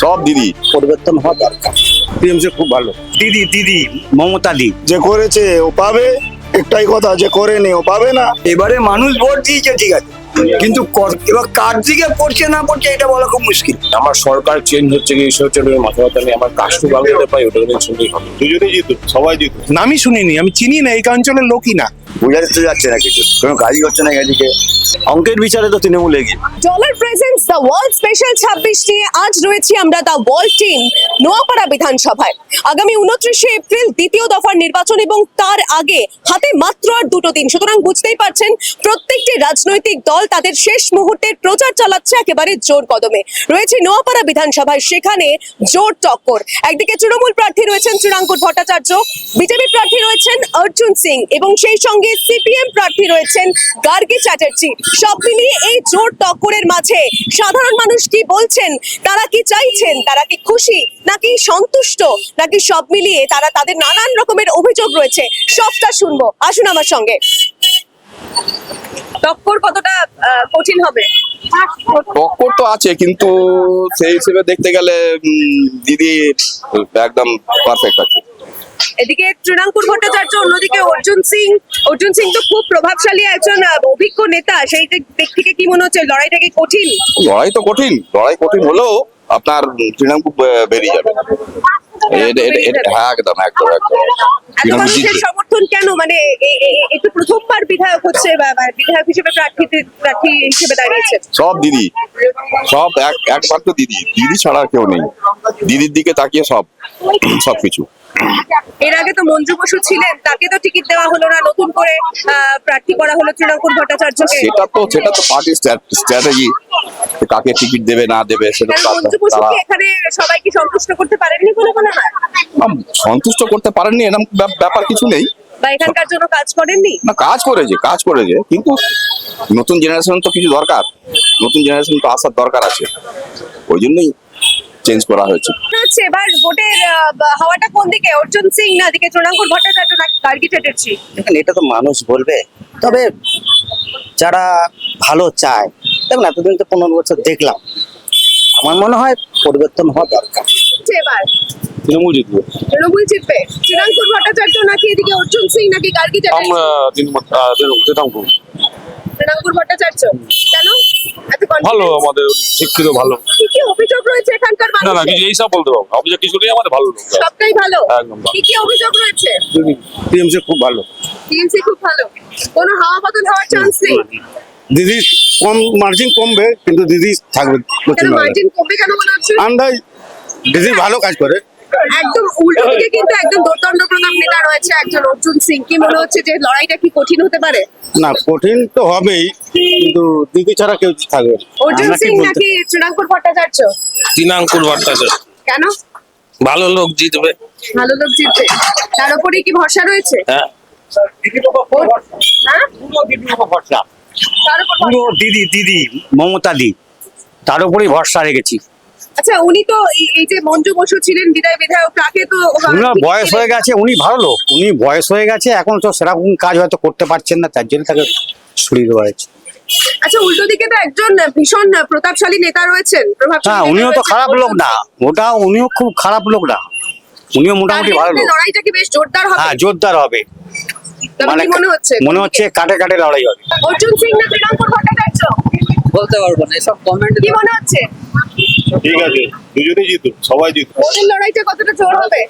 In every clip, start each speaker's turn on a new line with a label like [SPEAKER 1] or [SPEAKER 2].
[SPEAKER 1] সব দিদি
[SPEAKER 2] পরিবর্তন হওয়া দরকার।
[SPEAKER 3] টিএমসি খুব ভালো। দিদি দিদি মমতা দি
[SPEAKER 4] যে করেছে ও পাবে, একটাই কথা, যে করেনি ও পাবে না।
[SPEAKER 2] এবারে মানুষ ভোট দিয়েছে ঠিক আছে, কিন্তু এবার কার দিকে পড়ছে না পড়ছে এটা বলা খুব মুশকিল।
[SPEAKER 1] আমার সরকার চেঞ্জ হচ্ছে কি এসে হচ্ছে মাথা ব্যথা নেই, আমার কাজটু বাংলাতে পাই ওটা নিয়ে শুনলেই হবে। দুজনেই জিতুক, সবাই জিতুক।
[SPEAKER 3] নামই শুনিনি, আমি চিনি না, এই অঞ্চলের লোকই না।
[SPEAKER 2] বোঝা যাচ্ছে না কিছু, কোনো কাজই হচ্ছে না এদিকে। অঙ্কের বিচারে তো তৃণমূল এগিয়ে।
[SPEAKER 5] Dollar presents the world special 26 নিয়ে আজ রয়েছি আমরা দ্য ওয়ার্ল্ড টিম নোয়াপাড়া বিধানসভায়। আগামী 29শে এপ্রিল দ্বিতীয় দফার নির্বাচন এবং তার আগে হাতে মাত্র আর দুটো দিন, সুতরাং বুঝতেই পারছেন প্রত্যেকটি রাজনৈতিক দল তাদের শেষ মুহূর্তের প্রচার চালাচ্ছে একেবারে জোর কদমে। রয়েছে নোয়াপাড়া বিধানসভায়, সেখানে জোর টক্কর। একদিকে তৃণমূল প্রার্থী রয়েছেন চিরাঙ্কুর ভট্টাচার্য, বিজেপি প্রার্থী রয়েছেন অর্জুন সিং এবং সেই সঙ্গে সিপিএম প্রার্থী রয়েছেন গার্গী চ্যাটার্জি। সব মিলিয়ে এই জোর টক্করের মাঝে সাধারণ মানুষ কি বলছেন, তারা কি চাইছেন, তারা কি খুশি নাকি সন্তুষ্ট, নাকি সব মিলিয়ে তারা তাদের নানান রকমের অভিযোগ রয়েছে, সবটা শুনবো। আসুন আমার সঙ্গে। টক্কর কতটা কঠিন হবে?
[SPEAKER 1] টক্কর তো আছে, কিন্তু সেই হিসেবে দেখতে গেলে দিদি একদম পারফেক্ট আছে।
[SPEAKER 5] এদিকে তৃণাঙ্কুর ভট্টাচার্য, অন্যদিকে অর্জুন সিং। অর্জুন সিং তো খুব প্রভাবশালী একজন অভিজ্ঞ নেতা, সেই দিক থেকে কি মনে হচ্ছে লড়াইটা কি কঠিন?
[SPEAKER 1] লড়াই তো কঠিন, লড়াই কঠিন হলেও আপনার তৃণমূল বেরিয়ে যাবে। হ্যাঁ, একদম একদম একদম।
[SPEAKER 5] এত মানুষের সমর্থন কেন? মানে একটু প্রথমবার বিধায়ক হচ্ছে বা বিধায়ক হিসেবে প্রার্থী হিসেবে দাঁড়িয়েছে।
[SPEAKER 1] সব দিদি, সব একমাত্র দিদি, দিদি ছাড়া আর কেউ নেই। দিদির দিকে তাকিয়ে সবকিছু।
[SPEAKER 5] এর আগে তো মঞ্জু বসু ছিলেন, তাকে তো টিকিট দেওয়া হলো না, নতুন করে প্রার্থী করা হলো তৃণাঙ্কুর ভট্টাচার্যকে।
[SPEAKER 1] সেটা তো পার্টির স্ট্র্যাটেজি, কাকে টিকিট দেবে না দেবে সেটা
[SPEAKER 5] মঞ্জু বসু কি এখানে সবাইকে সন্তুষ্ট করতে পারেননি বলে মনে হয়?
[SPEAKER 1] সন্তুষ্ট করতে পারেননি এরকম ব্যাপার কিছু নেই,
[SPEAKER 5] বা এখানকার জন্য কাজ করেননি?
[SPEAKER 1] না, কাজ করেছে, কিন্তু নতুন জেনারেশন তো কিছু দরকার, নতুন জেনারেশন তো আসার দরকার আছে, ওই জন্যই চেঞ্জ করা হয়েছে।
[SPEAKER 5] হচ্ছে এবার ভোটের হাওয়াটা কোন দিকে, অর্জুন সিং না দিকে তৃণাঙ্কুর ভট্টাচার্য না গার্গী চ্যাটার্জি?
[SPEAKER 2] দেখেন, এটা তো মানুষ বলবে, তবে যারা ভালো চায়, দেখুন এতদিন তো 15 বছর দেখলাম, আমার মনে হয় পরিবর্তন হওয়া দরকার।
[SPEAKER 5] এবার
[SPEAKER 1] তৃণমূল জিতবে।
[SPEAKER 5] তৃণমূল জিতবে। তৃণাঙ্কুর ভট্টাচার্য নাকি এদিকে অর্জুন সিং নাকি গার্গী চ্যাটার্জি? তৃণাঙ্কুর ভট্টাচার্য। কেন এত
[SPEAKER 6] ভালো,
[SPEAKER 5] confidence?
[SPEAKER 6] আমাদের শিক্ষিত ভালো।
[SPEAKER 5] কি কি অভিযোগ রয়েছে এখানকার
[SPEAKER 6] না না,
[SPEAKER 5] মানুষের?
[SPEAKER 6] কিছু এইসব বলতে পারবো না, অভিযোগ কিছু নেই, আমাদের ভালো লোক।
[SPEAKER 5] সবটাই ভালো।
[SPEAKER 6] একদম ভালো।
[SPEAKER 5] কি কি অভিযোগ রয়েছে?
[SPEAKER 3] টিএমসি খুব ভালো।
[SPEAKER 5] টিএমসি খুব ভালো, কোনো হাওয়া বদল হওয়ার চান্স নেই?
[SPEAKER 3] দিদি কম মার্জিন কমবে, কিন্তু দিদি থাকবে।
[SPEAKER 5] কেন মার্জিন কমবে কেন মনে হচ্ছে?
[SPEAKER 3] আন্দাজ দিদি ভালো কাজ করে।
[SPEAKER 5] একদম উল্টো দিকে কিন্তু একদম দোর্দণ্ড প্রতাপ নেতা রয়েছে একজন অর্জুন সিং। কি মনে হচ্ছে যে লড়াইটা কি কঠিন হতে পারে?
[SPEAKER 3] না, কঠিন তো হবেই, কিন্তু দিদি ছাড়া কেউ থাকবে না।
[SPEAKER 5] অর্জুন
[SPEAKER 3] আমরা কি
[SPEAKER 5] সিং
[SPEAKER 3] বলতে-
[SPEAKER 5] নাকি তৃণাঙ্কুর ভট্টাচার্য?
[SPEAKER 6] তৃণাঙ্কুর ভট্টাচার্য।
[SPEAKER 5] কেন?
[SPEAKER 6] ভালো লোক জিতবে।
[SPEAKER 5] ভালো লোক জিতবে, তার উপরে কি ভরসা রয়েছে?
[SPEAKER 6] হ্যাঁ,
[SPEAKER 5] হ্যাঁ? তার উপর
[SPEAKER 3] পুরো দিদি মমতা দি, তার উপরেই ভরসা রেখেছি।
[SPEAKER 5] আচ্ছা, উনি তো এই যে মঞ্জু বসু ছিলেন বিধায়ক, তাকে তো
[SPEAKER 3] উনার বয়স হয়ে গেছে, উনি ভালো লোক, উনি বয়স হয়ে গেছে, এখন তো সেরকম কাজ হয়তো করতে পারছেন না, তার জন্য তাকে সরিয়ে দেওয়া হয়েছে।
[SPEAKER 5] আচ্ছা, উল্টো দিকে তো একজন ভীষণ প্রতাপশালী নেতা রয়েছেন, প্রভাবশালী
[SPEAKER 3] হ্যাঁ,
[SPEAKER 5] নেতা
[SPEAKER 3] উনিও তো
[SPEAKER 5] রয়েছেন,
[SPEAKER 3] খারাপ লোক না, উনিও খুব খারাপ লোক না, উনিও মোটামুটি ভালো লোক।
[SPEAKER 5] লড়াইটা কি বেশ জোরদার হবে?
[SPEAKER 3] হ্যাঁ, জোরদার হবে।
[SPEAKER 5] তবে কি
[SPEAKER 3] মনে হচ্ছে কাটে কাটে লড়াই হবে।
[SPEAKER 5] অর্জুন সিং না তৃণাঙ্কুর ভট্টাচার্য?
[SPEAKER 2] বলতে পারবো না, এসব কমেন্ট।
[SPEAKER 5] কি মনে হচ্ছে
[SPEAKER 1] ঠিক আছে, দুজনেই জিতুক, সবাই জিতুক।
[SPEAKER 5] ভোটের লড়াইটা কতটা জোর হবে?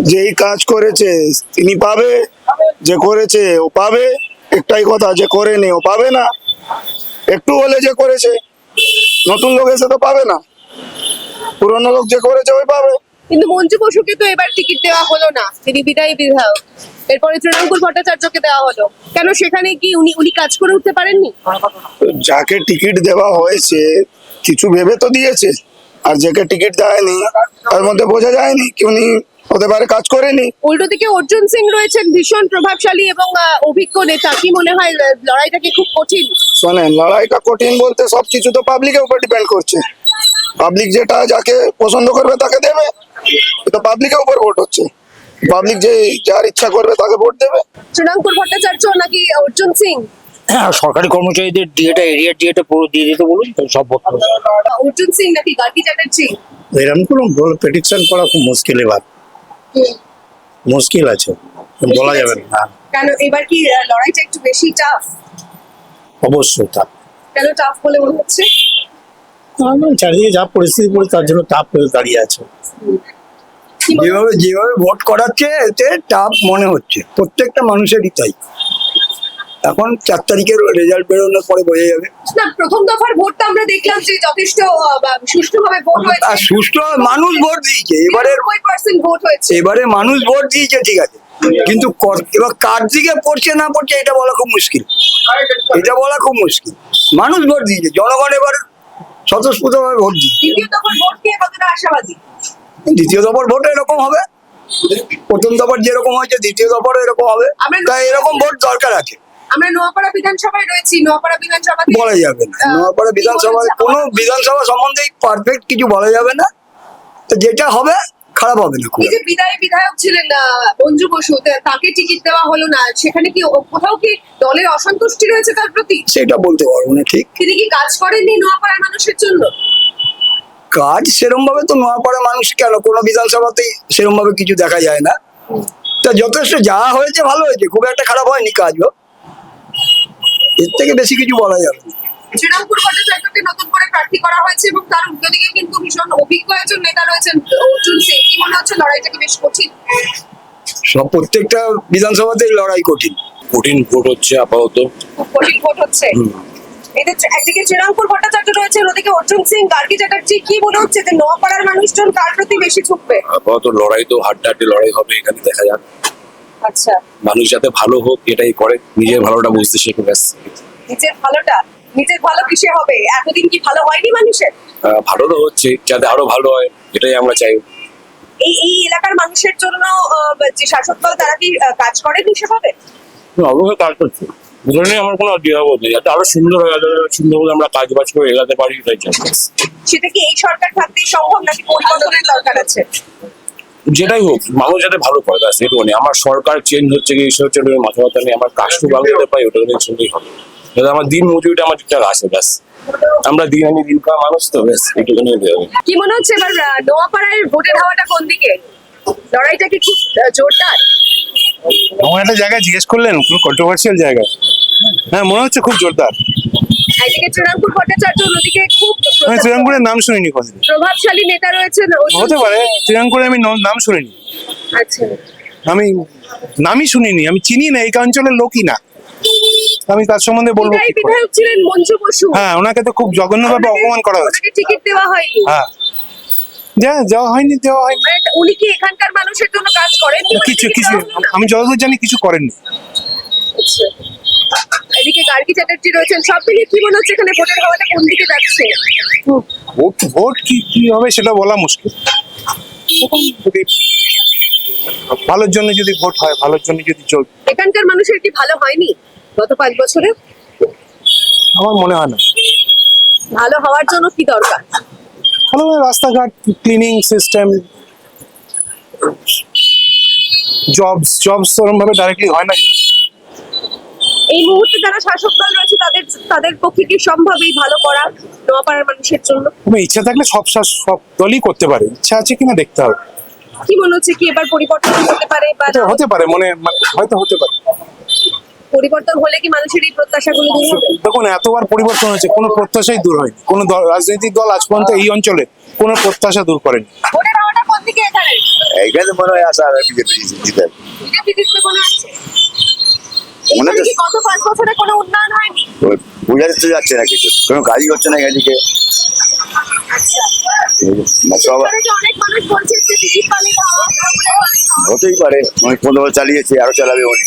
[SPEAKER 4] যেই কাজ করেছে তিনি পাবে, যে করেছে ও পাবে, একটাই কথা, যে করেনি ও পাবে না। একটু হলে যে করেছে, নতুন লোক এসে তো পাবে না, পুরনো লোক যে করেছে ওই পাবে।
[SPEAKER 5] কিন্তু মঞ্জু বসুকে তো এবার টিকিট দেওয়া হলো না, তিনি বিদায়ী বিধায়ক। এরপরে তৃণাঙ্কুর ভট্টাচার্যকে দেওয়া হলো কেন? সেখানে কি উনি কাজ করে উঠতে পারেননি?
[SPEAKER 4] তো যাকে টিকিট দেওয়া হয়েছে কিছু ভেবে তো দিয়েছে, আর যাকে টিকিট দেয়নি তার মধ্যে বোঝা যায়নি কি উনি হতে পারে কাজ করেনি।
[SPEAKER 5] উল্টো দিকে অর্জুন সিং রয়েছেন ভীষণ প্রভাবশালী এবং অভিজ্ঞ নেতা। কি মনে হয় লড়াইটা কি খুব কঠিন?
[SPEAKER 4] শোনেন, লড়াইটা কঠিন বলতে সবকিছু তো পাবলিকের উপর ডিপেন্ড করছে। পাবলিক যেটা যাকে পছন্দ করবে তাকে দেবে, এটা পাবলিকের উপর ভোট হচ্ছে। পাবলিক যে যার ইচ্ছা করবে তাকে ভোট দেবে।
[SPEAKER 5] তৃণাঙ্কুর ভট্টাচার্য নাকি অর্জুন সিং?
[SPEAKER 3] সরকারি কর্মচারীদের ডিএটা এরিয়ার ডিএটা পুরো দিয়ে দিতে বলুন তো সব ভোট হবে।
[SPEAKER 5] অর্জুন সিং নাকি গার্গী চ্যাটার্জি?
[SPEAKER 7] এরকম কোনো প্রেডিকশন করা খুব মুশকিল এবার, মুশকিল আছে, বলা যাবে না।
[SPEAKER 5] কেন এবার কি লড়াইটা একটু বেশি টাফ?
[SPEAKER 7] অবশ্যই তা
[SPEAKER 5] কেন টাফ বলে মনে হচ্ছে?
[SPEAKER 7] চারিদিকে যা পরিস্থিতি পড়ে তার জন্য টাফ হয়ে দাঁড়িয়ে আছে।
[SPEAKER 5] কি মনে
[SPEAKER 8] যেভাবে যেভাবে ভোট করাচ্ছে এতে টাফ মনে হচ্ছে প্রত্যেকটা মানুষেরই তাই। এখন 4 তারিখের রেজাল্ট বেরোনোর পরে বোঝা যাবে।
[SPEAKER 5] না, প্রথম দফার ভোটটা আমরা দেখলাম যে যথেষ্ট সুষ্ঠুভাবে ভোট হয়েছে।
[SPEAKER 8] আর সুষ্ঠু মানুষ ভোট দিয়েছে এবারে,
[SPEAKER 5] 90% ভোট হয়েছে।
[SPEAKER 8] এবারে মানুষ ভোট দিয়েছে ঠিক আছে, কিন্তু এবার কার দিকে পড়ছে না পড়ছে এটা বলা খুব মুশকিল, এটা বলা খুব মুশকিল। মানুষ ভোট দিয়েছে, জনগণ এবার স্বতঃস্ফূর্তভাবে ভোট দিয়েছে।
[SPEAKER 5] দ্বিতীয় দফার ভোট নিয়ে কতটা আশাবাদী?
[SPEAKER 8] দ্বিতীয় দফার ভোট এরকম হবে, প্রথম দফার যেরকম হয়েছে দ্বিতীয় দফার এরকম হবে, তাই এরকম ভোট দরকার আছে।
[SPEAKER 5] আমরা নোয়াপাড়া বিধানসভায় রয়েছি, নোয়াপাড়া বিধানসভা
[SPEAKER 8] বলা যাবে না, নোয়াপাড়া বিধানসভায় কোনো বিধানসভা সম্বন্ধে পারফেক্ট কিছু বলা যাবে না, তো যেটা হবে খারাপ হবে না খুব।
[SPEAKER 5] এই যে বিধায়ক ছিলেন মঞ্জু বসু, তাকে টিকিট দেওয়া হলো না, সেখানে কি কোথাও কি দলের অসন্তুষ্টি রয়েছে তার প্রতি?
[SPEAKER 8] সেটা বলতে পারবো না ঠিক।
[SPEAKER 5] তিনি কি কাজ করেননি নোয়াপাড়ার মানুষের জন্য?
[SPEAKER 8] কাজ সেরম ভাবে তো নোয়াপাড়া মানুষ কেন কোনো বিধানসভাতেই সেরম ভাবে কিছু দেখা যায় না, তা যথেষ্ট যা হয়েছে ভালো হয়েছে, খুব একটা খারাপ হয়নি কাজও, এর থেকে বেশি কিছু বলা যাবে না।
[SPEAKER 5] শ্রীরামপুর ভট্টাচার্যকে নতুন করে প্রার্থী করা হয়েছে এবং তার উল্টো দিকে কিন্তু ভীষণ অভিজ্ঞ একজন নেতা রয়েছেন অর্জুন সিং। কি মনে হচ্ছে লড়াইটা কি বেশ কঠিন?
[SPEAKER 8] সব প্রত্যেকটা বিধানসভাতেই লড়াই কঠিন।
[SPEAKER 6] কঠিন ভোট হচ্ছে আপাতত।
[SPEAKER 5] খুব কঠিন ভোট হচ্ছে। এদের একদিকে শ্রীরামপুর ভট্টাচার্য রয়েছে, ওদিকে অর্জুন সিং, গার্গী চ্যাটার্জি। কি মনে হচ্ছে যে নোয়াপাড়ার মানুষজন কার প্রতি বেশি ঝুঁকবে?
[SPEAKER 6] আপাতত লড়াই তো হাড্ডাহাড্ডি লড়াই হবে, এখানে দেখা যাক।
[SPEAKER 5] আচ্ছা,
[SPEAKER 6] মানুষ যাতে ভালো হোক এটাই করে, নিজের ভালোটা বুঝতে শেখে ব্যাস।
[SPEAKER 5] নিজের ভালোটা, নিজের ভালো কিসে হবে? এতদিন কি ভালো হয়নি মানুষের?
[SPEAKER 6] ভালো তো হচ্ছে, যাতে আরো ভালো হয় এটাই আমরা চাই।
[SPEAKER 5] এই এলাকার মানুষের জন্য যে শাসক দল, তারা কি কাজ করেনি সেভাবে?
[SPEAKER 6] অবশ্যই কাজ করছে, বুঝলে নেই আমার কোনো দ্বিধাবোধ নেই, যাতে আরো সুন্দর হয়, যাতে সুন্দরভাবে আমরা কাজ বাজ করে এগাতে পারি এটাই চাই।
[SPEAKER 5] সেটা কি এই সরকার থাকতেই সম্ভব নাকি পরিবর্তনের দরকার আছে?
[SPEAKER 6] যেটাই হোক মানুষ যাতে ভালো পায় ব্যাস এটুকুনি। আমার সরকার চেঞ্জ হচ্ছে কি এসব হচ্ছে মাথা ব্যথা নেই, আমার কাজটু ভালো হতে পাই ওটা নিয়ে শুনলেই হবে, যাতে আমার দিন মজুরিটা আমার ঠিকঠাক আসে ব্যাস। আমরা দিন আনি দিন খাওয়া মানুষ তো ব্যাস এইটুকুনি হতে হবে।
[SPEAKER 5] কি মনে হচ্ছে এবার নোয়াপাড়ায় ভোটের হাওয়াটা কোন দিকে? লড়াইটা কি খুব জোরদার?
[SPEAKER 9] এমন একটা জায়গায় জিজ্ঞেস করলেন, খুব কন্ট্রোভার্সিয়াল জায়গা। হ্যাঁ, মনে হচ্ছে খুব জোরদার।
[SPEAKER 5] একদিকে শ্রীরামপুর ভট্টাচার্য, অন্যদিকে খুব
[SPEAKER 9] আমি শ্রীরামপুরের নাম শুনিনি কোনদিন।
[SPEAKER 5] প্রভাবশালী নেতা রয়েছেন অর্জুন
[SPEAKER 9] হতে পারে,
[SPEAKER 5] সিং।
[SPEAKER 9] শ্রীরামপুরে আমি নাম শুনিনি,
[SPEAKER 5] আচ্ছা,
[SPEAKER 9] আমি নামই শুনিনি, আমি চিনি না, এই অঞ্চলের লোকই না, আমি তার সম্বন্ধে বলবো কি করে?
[SPEAKER 5] বিধায়ক ছিলেন মঞ্জু বসু,
[SPEAKER 9] হ্যাঁ, ওনাকে তো খুব জঘন্যভাবে অপমান করা হয়েছে।
[SPEAKER 5] ওনাকে টিকিট দেওয়া হয়নি।
[SPEAKER 9] হ্যাঁ, দেওয়া হয়নি।
[SPEAKER 5] মানে উনি কি এখানকার মানুষের জন্য কাজ করেন?
[SPEAKER 9] কিছু আমি যতদূর জানি কিছু করেননি।
[SPEAKER 5] এদিকে গার্গী চ্যাটার্জি রয়েছেন। সব মিলিয়ে কি মনে হচ্ছে এখানে ভোটের হাওয়াটা কোন দিকে যাচ্ছে?
[SPEAKER 9] ভোট কি হবে সেটা বলা মুশকিল। এখন যদি ভালোর জন্য যদি ভোট হয়, ভালোর জন্য যদি চলবে,
[SPEAKER 5] এখানকার মানুষের কি ভালো হয়নি গত 5 বছরে?
[SPEAKER 9] আমার মনে হয় না।
[SPEAKER 5] ভালো হওয়ার জন্য কি দরকার?
[SPEAKER 9] ভালো রাস্তাঘাট, ক্লিনিং সিস্টেম, জবস ওরকম ভাবে ডাইরেক্টলি হয় না।
[SPEAKER 5] এই মুহূর্তে যারা শাসক দল রয়েছে তাদের পক্ষে কি সম্ভব এই ভালো করা নোয়াপাড়ার মানুষের জন্য?
[SPEAKER 9] তুমি ইচ্ছা থাকলে সব দলই করতে পারে, ইচ্ছা আছে কিনা দেখতে হবে।
[SPEAKER 5] কি মনে হচ্ছে কি এবার পরিবর্তন হতে পারে বা
[SPEAKER 9] হতে পারে, হয়তো হতে পারে।
[SPEAKER 5] পরিবর্তন হলে কি মানুষের এই প্রত্যাশাগুলো দূর হবে?
[SPEAKER 9] দেখুন, এতবার পরিবর্তন হয়েছে, কোনো প্রত্যাশাই দূর হয়নি। কোনো রাজনৈতিক দল আজ পর্যন্ত এই অঞ্চলে কোনো প্রত্যাশা দূর করেনি।
[SPEAKER 5] ভোটের হাওয়াটা কোন দিকে এখানে?
[SPEAKER 1] এইখানে মনে হয় আশা বিজেপি জিতে।
[SPEAKER 5] বিজেপি জিতবে মনে হচ্ছে।
[SPEAKER 1] মনে
[SPEAKER 5] এখানে
[SPEAKER 1] হচ্ছে
[SPEAKER 5] কি গত 5 বছরে কোনো উন্নয়ন হয়নি?
[SPEAKER 1] বোঝা যাচ্ছে না কিছু, কোনো কাজই হচ্ছে না এদিকে।
[SPEAKER 5] আচ্ছা,
[SPEAKER 1] সব
[SPEAKER 5] এখানে যে অনেক মানুষ বলছে যে দিলীপ পালের হাওয়া, তৃণমূলের হাওয়া।
[SPEAKER 1] হতেই পারে, অনেক 15 বছর চালিয়েছে, আরো চালাবে উনি।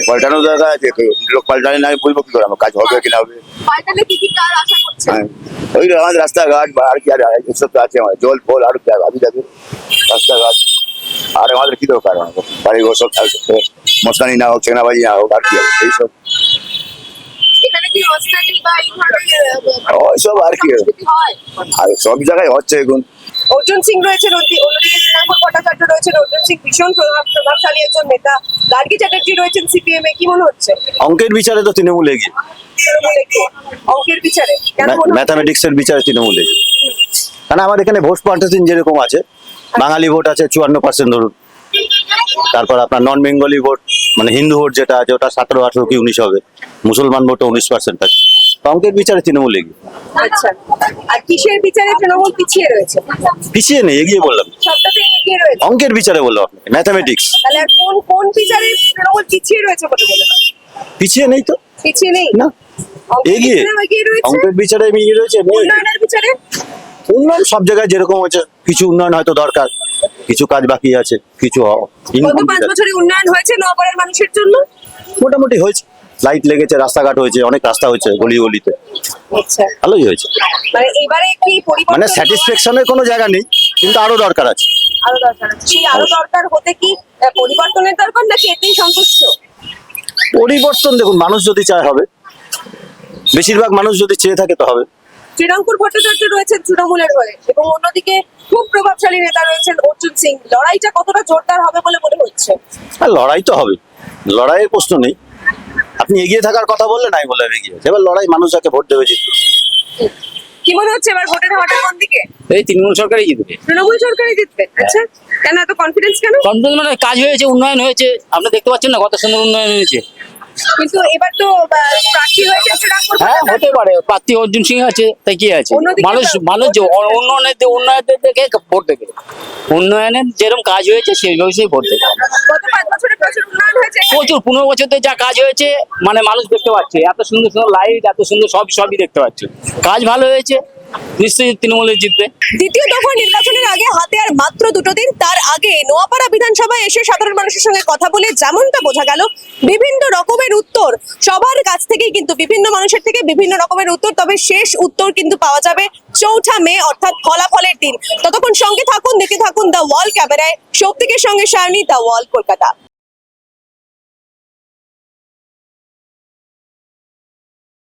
[SPEAKER 1] পাল্টানোর দরকার আছে, লোক পাল্টালে না আমি বলবো কি করে আমার কাজ হবে কিনা হবে।
[SPEAKER 5] পাল্টালে কি কাজ আশা করছেন?
[SPEAKER 1] হ্যাঁ, ওই আমাদের রাস্তাঘাট বা আর কি আর এসব তো আছে, আমার জল ফল আরো কি ভাবি যাবে রাস্তাঘাট। আর আমাদের কি দরকার, বাড়ি ঘর সব মস্তানি না হোক, চেনাবাজি না হোক, আর কি হবে এইসব।
[SPEAKER 5] এখানে কি দুর্নীতি অস্ত্রানি বা এই ধরনের
[SPEAKER 1] ওইসব আর কি
[SPEAKER 5] সংস্কৃতি হয়?
[SPEAKER 1] আর সব জায়গায় হচ্ছে এখন।
[SPEAKER 5] অর্জুন সিং রয়েছেন, অন্যদিকে তৃণমূল ভট্টাচার্য রয়েছেন। অর্জুন সিং ভীষণ প্রভাবশালী একজন নেতা, গার্গী চ্যাটার্জি রয়েছেন সিপিএম এ। কি মনে হচ্ছে
[SPEAKER 10] অঙ্কের বিচারে তো তৃণমূল এগিয়ে,
[SPEAKER 5] তৃণমূলে কি? অঙ্কের বিচারে কেন মনে হচ্ছে?
[SPEAKER 10] ম্যাথামেটিক্স এর বিচারে তৃণমূল এগিয়ে। কারণ আমার এখানে ভোট পার্সেন্ট যেরকম আছে, বাঙালি ভোট আছে 54% ধরুন, তারপর আপনার নন বেঙ্গলি ভোট মানে হিন্দু ভোট যেটা আছে ওটা 17, 18 কি 19 হবে, মুসলমান ভোট 19% আছে। তো অঙ্কের বিচারে তৃণমূল এগিয়ে।
[SPEAKER 5] আচ্ছা, আর কিসের বিচারে তৃণমূল পিছিয়ে রয়েছে?
[SPEAKER 10] পিছিয়ে নেই, এগিয়ে বললাম।
[SPEAKER 5] সবটাতে এগিয়ে রয়েছে।
[SPEAKER 10] অঙ্কের বিচারে বললাম আপনাকে, ম্যাথামেটিক্স।
[SPEAKER 5] তাহলে আর কোন কোন বিচারে তৃণমূল পিছিয়ে রয়েছে বলে মনে হয়?
[SPEAKER 10] পিছিয়ে নেই তো,
[SPEAKER 5] পিছিয়ে নেই
[SPEAKER 10] না
[SPEAKER 5] অঙ্কের
[SPEAKER 10] এগিয়ে।
[SPEAKER 5] বিচারেও এগিয়ে রয়েছে।
[SPEAKER 10] অঙ্কের বিচারে এগিয়ে রয়েছে।
[SPEAKER 5] উন্নয়নের বিচারে
[SPEAKER 10] উন্নয়ন সব জায়গায় যেরকম হচ্ছে, কিছু উন্নয়ন হয়তো দরকার, কিছু কাজ বাকি আছে, কিছু
[SPEAKER 5] গত 5 বছরে উন্নয়ন হয়েছে নোয়াপাড়ার মানুষের জন্য?
[SPEAKER 10] মোটামুটি হয়েছে। লাইট লেগেছে, রাস্তাঘাট হয়েছে, অনেক রাস্তা হয়েছে গলি গলিতে,
[SPEAKER 5] আচ্ছা,
[SPEAKER 10] ভালোই হয়েছে।
[SPEAKER 5] মানে এবারে কি পরিবর্তন?
[SPEAKER 10] মানে স্যাটিসফ্যাকশনের কোনো জায়গা নেই, কিন্তু আরো দরকার আছে।
[SPEAKER 5] আরো দরকার আছে। সেই আরো দরকার হতে কি পরিবর্তনের দরকার নাকি এতেই সন্তুষ্ট?
[SPEAKER 10] পরিবর্তন দেখুন, মানুষ যদি চায় হবে, বেশিরভাগ মানুষ যদি চেয়ে থাকে তো হবে।
[SPEAKER 5] শ্রীরামপুর ভট্টাচার্য রয়েছেন তৃণমূলের হয়ে এবং অন্যদিকে খুব প্রভাবশালী নেতা রয়েছেন অর্জুন সিং। লড়াইটা কতটা জোরদার হবে বলে মনে হচ্ছে?
[SPEAKER 10] আর লড়াই তো হবে, লড়াইয়ের প্রশ্ন নেই। আপনি এগিয়ে থাকার কথা বললেন, আমি বললাম এগিয়ে আছে। এবার লড়াই, মানুষ যাকে ভোট দেবে জিতবে।
[SPEAKER 5] কি মনে হচ্ছে এবার ভোটের হাওয়াটা কোন দিকে?
[SPEAKER 11] এই তৃণমূল সরকারই জিতবে।
[SPEAKER 5] তৃণমূল সরকারই জিতবে? আচ্ছা, কেন এত কনফিডেন্স কেন?
[SPEAKER 11] কনফিডেন্স মানে কাজ হয়েছে, উন্নয়ন হয়েছে, আপনি দেখতে পাচ্ছেন না কত সুন্দর উন্নয়ন হয়েছে।
[SPEAKER 5] কিন্তু এবার তো প্রার্থী হয়েছে শ্রীরামপুর
[SPEAKER 11] হ্যাঁ,
[SPEAKER 5] ভট্টাচার্য।
[SPEAKER 11] হতে পারে প্রার্থী অর্জুন সিং আছে, তাই কি আছে?
[SPEAKER 5] অন্যদিকে
[SPEAKER 11] মানুষ
[SPEAKER 5] তো-
[SPEAKER 11] মানুষ যে উন্নয়নের দেখে ভোট দেবে। উন্নয়নের যেরকম কাজ হয়েছে সেই হিসেবে ভোট দেবে।
[SPEAKER 5] গত 5 বছরে প্রচুর উন্নয়ন হয়েছে।
[SPEAKER 11] প্রচুর 15 বছর ধরে যা কাজ হয়েছে, মানে মানুষ দেখতে পাচ্ছে, এত সুন্দর সুন্দর লাইট, এত সুন্দর সবই দেখতে পাচ্ছে। কাজ ভালো হয়েছে, নিশ্চয়ই তৃণমূলের জিতবে।
[SPEAKER 5] দ্বিতীয় দফা নির্বাচনের আগে হাতে আর মাত্র 2 দিন। তার আগে নোয়াপাড়া বিধানসভায় এসে সাধারণ মানুষের সঙ্গে কথা বলে যেমনটা বোঝা গেল, বিভিন্ন রকমের উত্তর সবার কাছ থেকেই, কিন্তু বিভিন্ন মানুষের থেকে বিভিন্ন রকমের উত্তর। তবে শেষ উত্তর কিন্তু পাওয়া যাবে 4 মে অর্থাৎ ফলাফলের দিন। ততক্ষণ সঙ্গে থাকুন, দেখতে থাকুন দ্য ওয়াল ক্যামেরায়। সৌপ্তিকের সঙ্গে সায়নী, দ্য ওয়াল, কলকাতা।